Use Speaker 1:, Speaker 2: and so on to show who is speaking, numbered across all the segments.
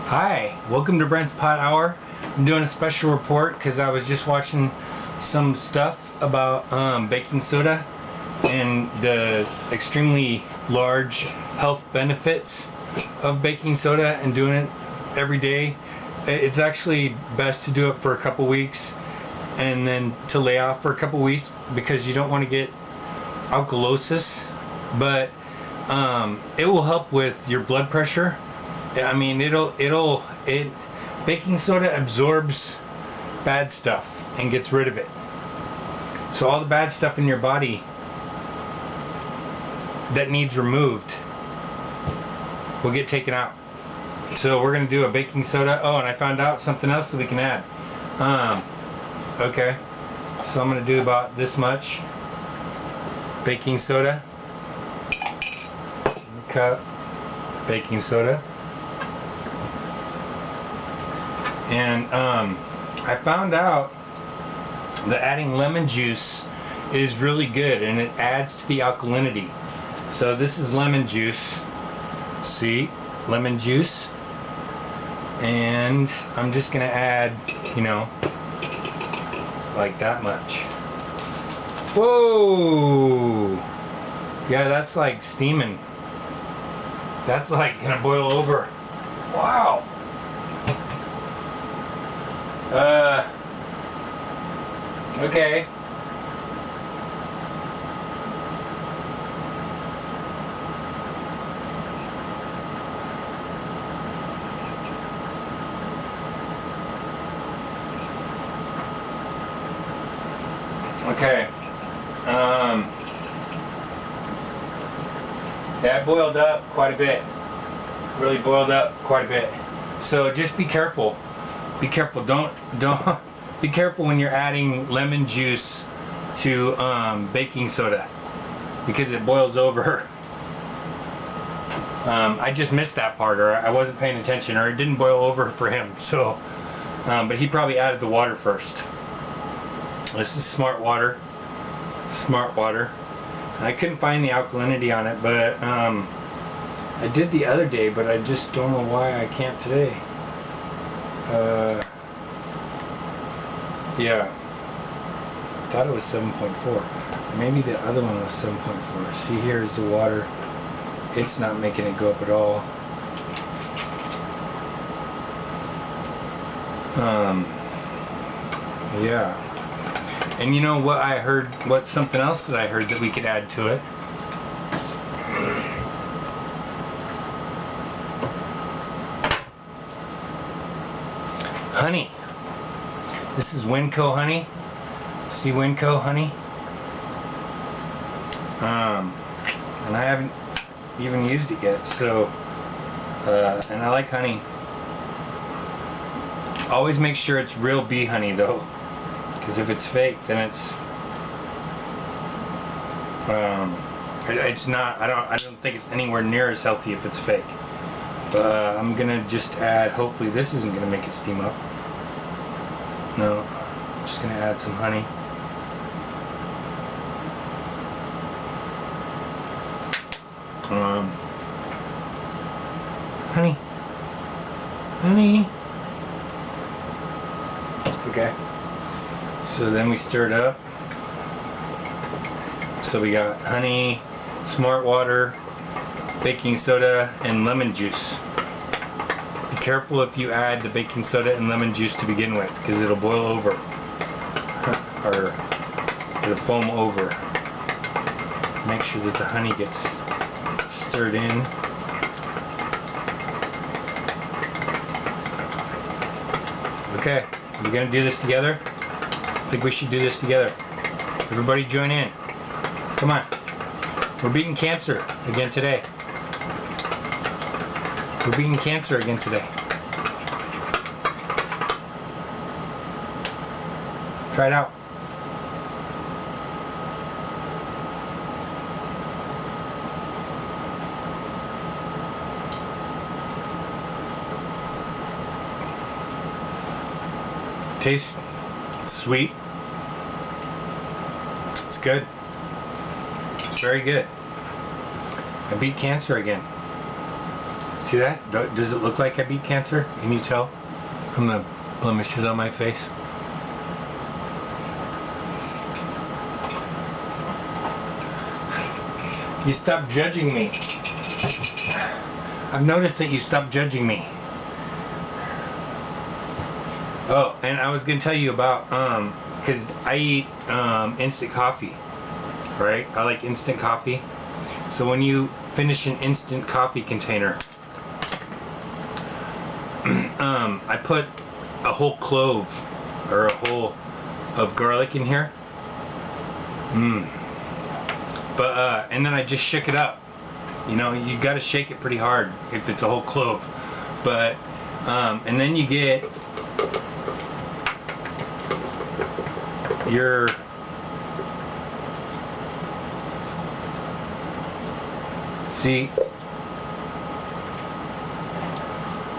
Speaker 1: Hi, welcome to Brent's Pot Hour. I'm doing a special report because I was just watching some stuff about baking soda and the extremely large health benefits of baking soda and doing it every day. It's actually best to do it for a couple weeks and then to lay off for a couple weeks because you don't want to get alkalosis, but it will help with your blood pressure. I mean, baking soda absorbs bad stuff and gets rid of it. So all the bad stuff in your body that needs removed will get taken out. So we're gonna do a baking soda. Oh, and I found out something else that we can add. Okay, so I'm gonna do about this much baking soda. Cup baking soda. And I found out that adding lemon juice is really good and it adds to the alkalinity. So this is lemon juice. See, lemon juice. And I'm just gonna add, like that much. Whoa! Yeah, that's like steaming. That's like gonna boil over. Wow. Okay. Okay. That boiled up quite a bit. Really boiled up quite a bit. So just be careful. Be careful. Don't be careful when you're adding lemon juice to baking soda because it boils over. I just missed that part, or I wasn't paying attention, or it didn't boil over for him. So, but he probably added the water first. This is smart water. Smart water. I couldn't find the alkalinity on it, but I did the other day, but I just don't know why I can't today. Yeah. Thought it was 7.4. Maybe the other one was 7.4. See, here's the water. It's not making it go up at all. Yeah. And you know what I heard, what's something else that I heard that we could add to it? Honey. This is Winco honey. See Winco honey? And I haven't even used it yet, so and I like honey. Always make sure it's real bee honey though, because if it's fake, then it's not. I don't think it's anywhere near as healthy if it's fake. I'm gonna just add. Hopefully, this isn't gonna make it steam up. No, I'm just gonna add some honey. Honey. Honey. Okay. So then we stir it up. So we got honey, smart water, baking soda, and lemon juice. Be careful if you add the baking soda and lemon juice to begin with, because it'll boil over. Or it'll foam over. Make sure that the honey gets stirred in. Okay, we're gonna do this together. I think we should do this together. Everybody join in. Come on. We're beating cancer again today. We're beating cancer again today. Try it out. Tastes sweet. It's good. It's very good. I beat cancer again. See that? Does it look like I beat cancer? Can you tell from the blemishes on my face? You stopped judging me. I've noticed that you stopped judging me. Oh, and I was gonna tell you about because I eat instant coffee, right? I like instant coffee. So when you finish an instant coffee container, I put a whole clove or a whole of garlic in here. But and then I just shook it up. You know, you got to shake it pretty hard if it's a whole clove. But and then you get your see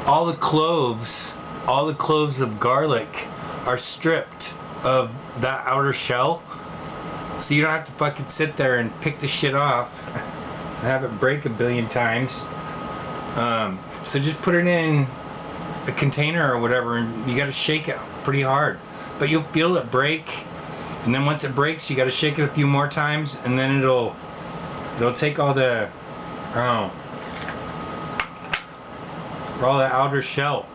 Speaker 1: all the cloves of garlic are stripped of that outer shell, so you don't have to fucking sit there and pick the shit off and have it break a billion times. So just put it in a container or whatever, and you got to shake it pretty hard, but you'll feel it break. And then once it breaks, you got to shake it a few more times, and then it'll take all the all the outer shell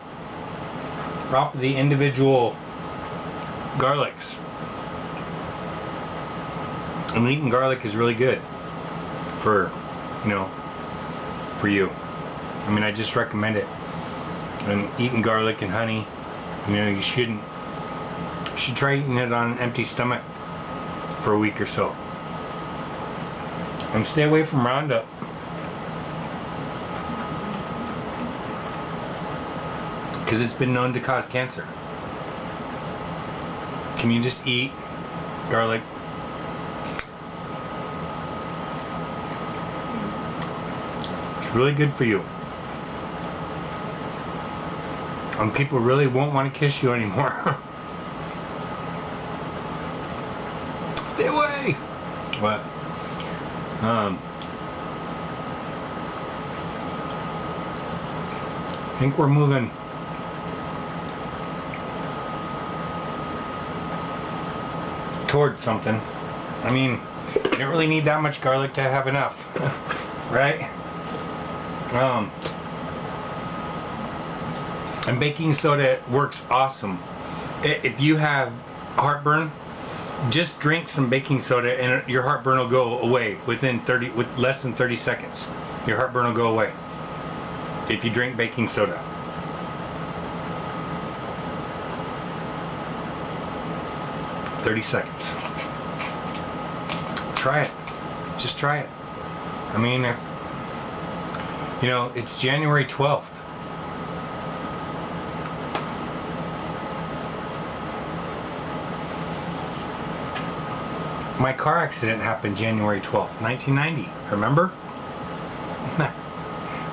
Speaker 1: off of the individual garlics. And eating garlic is really good for, you know, for you. I mean, I just recommend it. And eating garlic and honey, you know, you should try eating it on an empty stomach for a week or so. And stay away from Roundup. Because it's been known to cause cancer. Can you just eat garlic? It's really good for you. And people really won't want to kiss you anymore. Stay away! What? I think we're moving towards something. I mean, you don't really need that much garlic to have enough, right? And baking soda works awesome. If you have heartburn, just drink some baking soda and your heartburn will go away with less than 30 seconds. Your heartburn will go away if you drink baking soda. "30 seconds. Try it. Just try it. I mean, you know, it's January 12th. My car accident happened January 12th, 1990. Remember?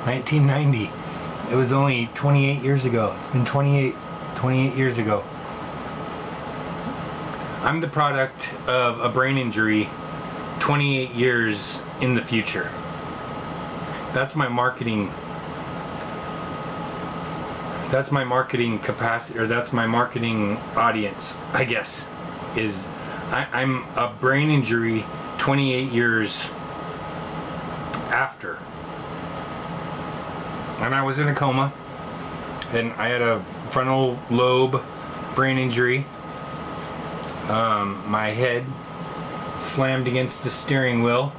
Speaker 1: 1990. It was only 28 years ago. It's been 28 years ago. I'm the product of a brain injury 28 years in the future. That's my marketing. That's my marketing capacity, or that's my marketing audience, I guess, is I'm a brain injury 28 years after. And I was in a coma, and I had a frontal lobe brain injury. My head slammed against the steering wheel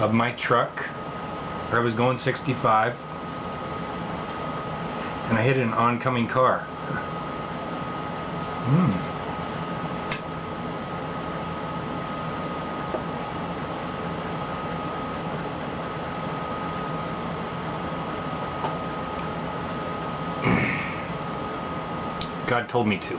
Speaker 1: of my truck. I was going 65, and I hit an oncoming car. God told me to.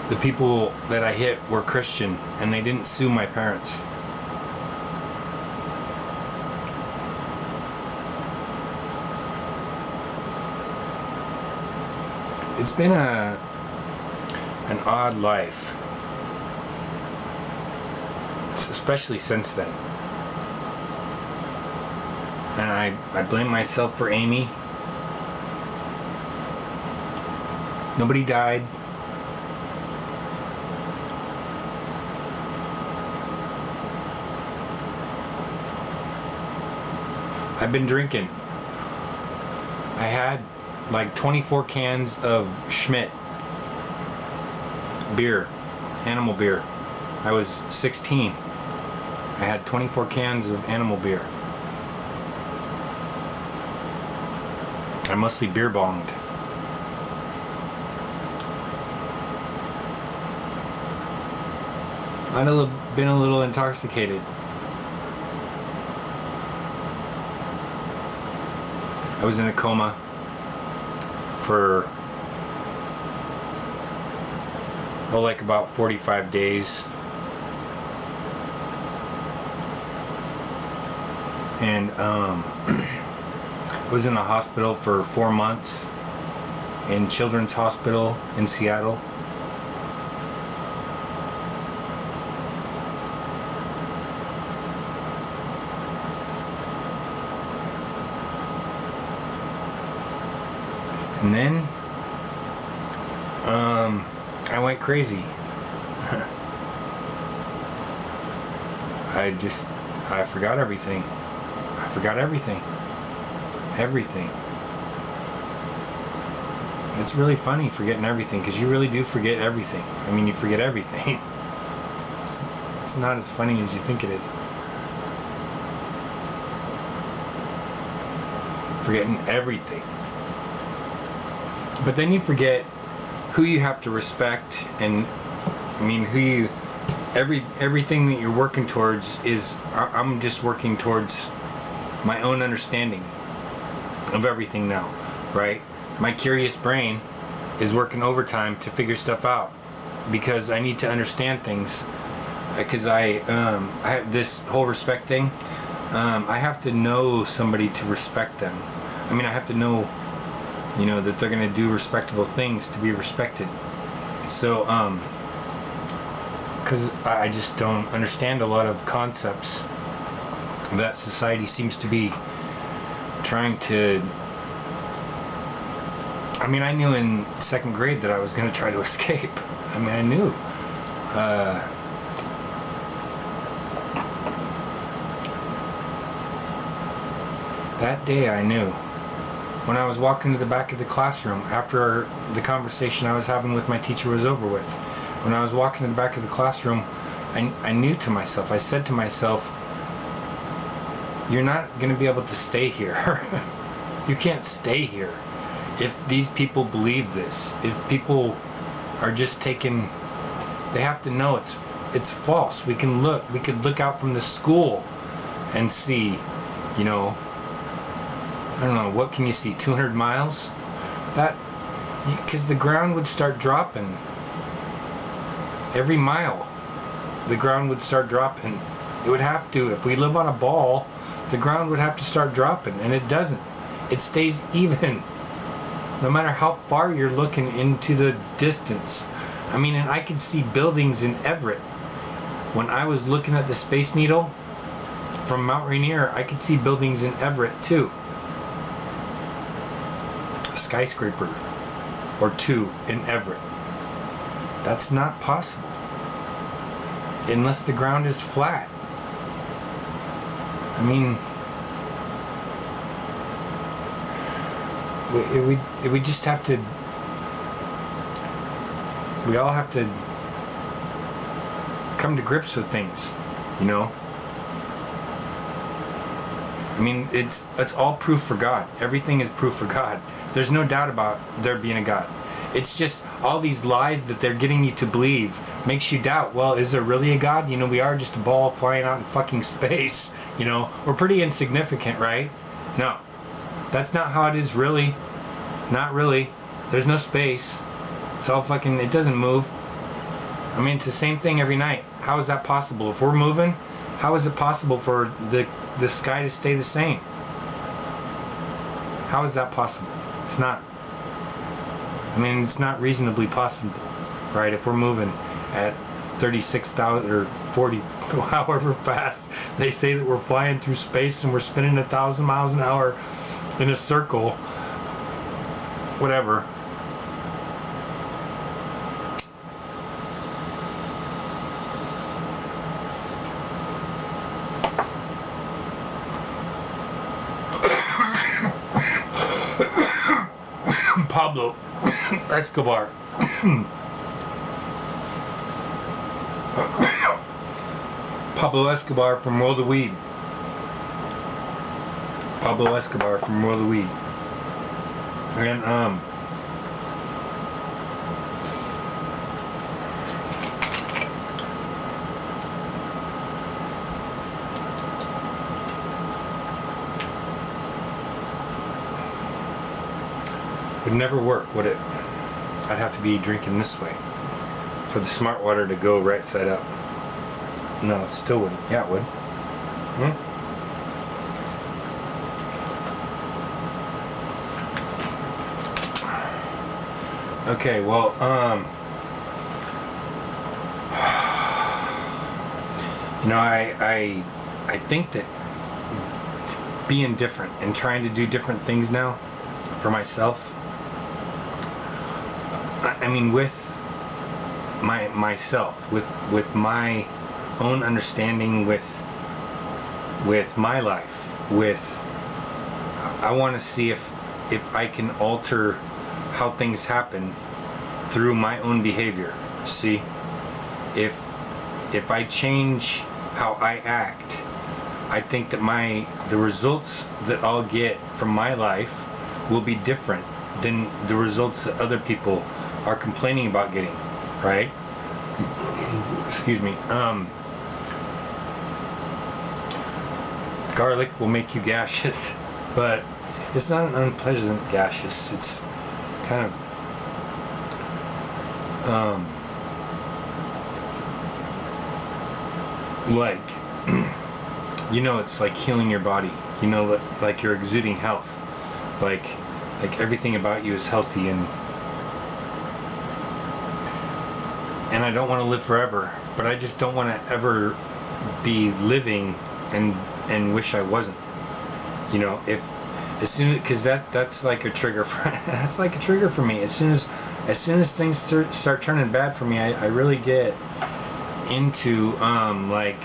Speaker 1: The people that I hit were Christian, and they didn't sue my parents. It's been an odd life, especially since then. And I blame myself for Amy. Nobody died. I've been drinking. I had like 24 cans of Schmidt beer, animal beer. I was 16. I had 24 cans of animal beer. I mostly beer bonged. I'd have been a little intoxicated. I was in a coma for like about 45 days. And I was in the hospital for 4 months in Children's Hospital in Seattle. And then I went crazy. I forgot everything. I forgot everything. Everything. It's really funny forgetting everything, because you really do forget everything. I mean, you forget everything. It's not as funny as you think it is. Forgetting everything. But then you forget who you have to respect, and I mean everything that you're working towards is, I'm just working towards my own understanding of everything now, right? My curious brain is working overtime to figure stuff out, because I need to understand things, because I have this whole respect thing. I have to know somebody to respect them. I mean, I have to know, you know, that they're gonna do respectable things to be respected. So because I just don't understand a lot of concepts that society seems to be trying to. I mean, I knew in 2nd grade that I was gonna try to escape. I mean, I knew. That day I knew. When I was walking to the back of the classroom after the conversation I was having with my teacher was over with, when I was walking to the back of the classroom, I knew to myself, I said to myself, you're not going to be able to stay here. You can't stay here. If these people believe this, if people are just taking, they have to know it's false. We could look out from the school and see, you know, I don't know, what can you see, 200 miles? That, because the ground would start dropping. Every mile, the ground would start dropping. It would have to. If we live on a ball, the ground would have to start dropping, and it doesn't. It stays even, no matter how far you're looking into the distance. I mean, and I could see buildings in Everett. When I was looking at the Space Needle from Mount Rainier, I could see buildings in Everett too. A skyscraper or two in Everett. That's not possible unless the ground is flat. I mean, we just have to, we all have to come to grips with things, you know? I mean, it's all proof for God. Everything is proof for God. There's no doubt about there being a God. It's just all these lies that they're getting you to believe makes you doubt, well, is there really a God? You know, we are just a ball flying out in fucking space. You know, we're pretty insignificant, right? No. That's not how it is really. Not really. There's no space. It's all fucking, it doesn't move. I mean, it's the same thing every night. How is that possible? If we're moving, how is it possible for the sky to stay the same? How is that possible? It's not. I mean, it's not reasonably possible, right? If we're moving at 36,000 or 40, however fast they say that we're flying through space and we're spinning 1,000 miles an hour in a circle, whatever. Pablo Escobar. Pablo Escobar from World of Weed. Pablo Escobar from World of Weed. And would never work, would it? I'd have to be drinking this way for the smart water to go right side up. No, it still wouldn't. Yeah, it would. Okay, well, you know, I think that being different and trying to do different things now for myself, I mean, with myself, with my own understanding, with my life, I want to see if I can alter how things happen through my own behavior. See, if I change how I act, I think that the results that I'll get from my life will be different than the results that other people are complaining about getting, right? Excuse me. Garlic will make you gaseous, but it's not an unpleasant gaseous. It's kind of like, you know, it's like healing your body. You know, like you're exuding health. Like everything about you is healthy, and I don't want to live forever, but I just don't want to ever be living and wish I wasn't. You know, because that's like a trigger for that's like a trigger for me. As soon as things start turning bad for me, I really get into like,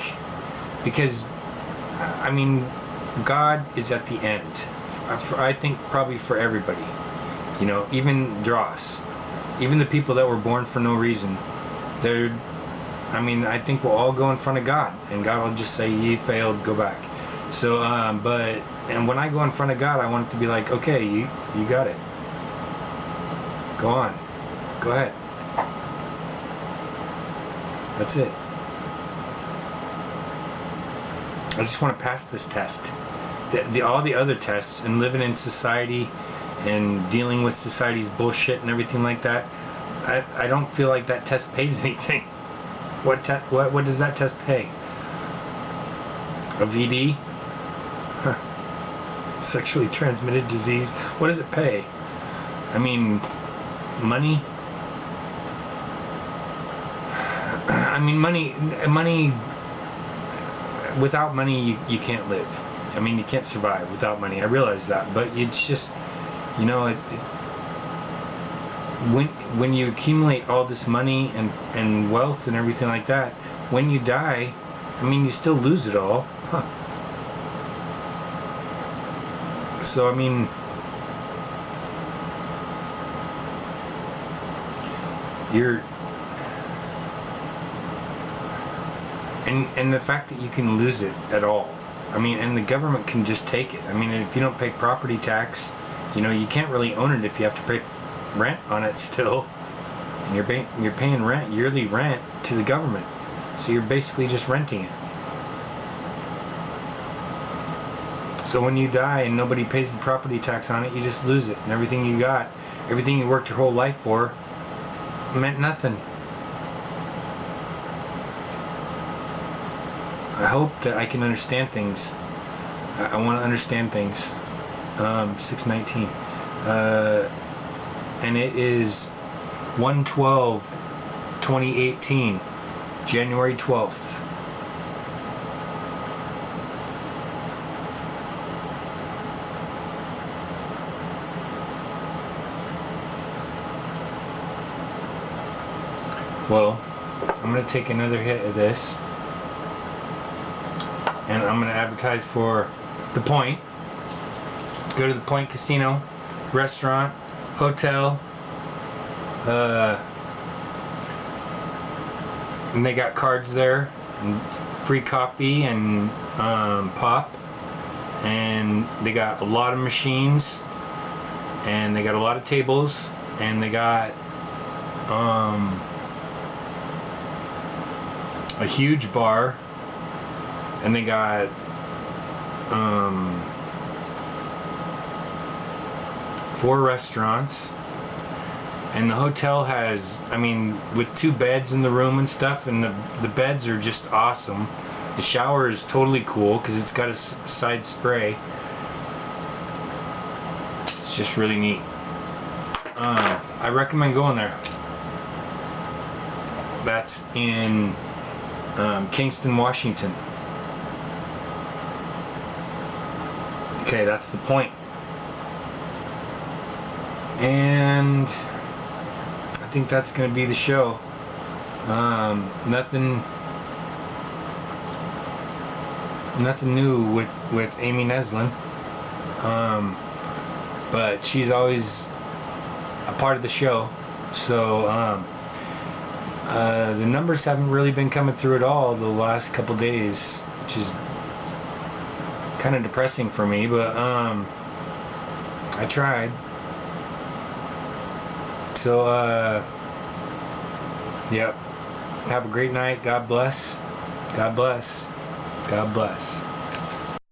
Speaker 1: because I mean, God is at the end. I think probably for everybody. You know, even Dross, even the people that were born for no reason, I think we'll all go in front of God, and God will just say, "Ye failed, go back." So, and when I go in front of God, I want it to be like, "Okay, you got it. Go on, go ahead. That's it. I just want to pass this test. All the other tests and living in society and dealing with society's bullshit and everything like that, I don't feel like that test pays anything. What does that test pay? A VD? Huh. Sexually transmitted disease? What does it pay? I mean, money? I mean, money, without money you can't live. I mean, you can't survive without money. I realize that, but it's just, you know, when you accumulate all this money and wealth and everything like that, when you die, I mean, you still lose it all. Huh. So I mean, and the fact that you can lose it at all, I mean, and the government can just take it. I mean, if you don't pay property tax, you know, you can't really own it if you have to pay rent on it still, and you're paying rent, yearly rent, to the government, so you're basically just renting it. So when you die and nobody pays the property tax on it, you just lose it, and everything you got, everything you worked your whole life for, meant nothing. I hope that I can understand things. I want to understand things. 619. and it is 1/12/2018, January 12th. Well, I'm going to take another hit of this, and I'm going to advertise for The Point. Go to The Point Casino, restaurant, hotel, and they got cards there, and free coffee and pop, and they got a lot of machines, and they got a lot of tables, and they got a huge bar, and they got 4 restaurants, and the hotel has, I mean, with 2 beds in the room and stuff, and the beds are just awesome. The shower is totally cool because it's got a side spray. It's just really neat. I recommend going there. That's in Kingston, Washington. Okay, that's The Point. And I think that's going to be the show. Nothing new with Amy Neslin. But she's always a part of the show. So the numbers haven't really been coming through at all the last couple days, which is kind of depressing for me, but I tried. So yep, have a great night. God bless. God bless. God bless.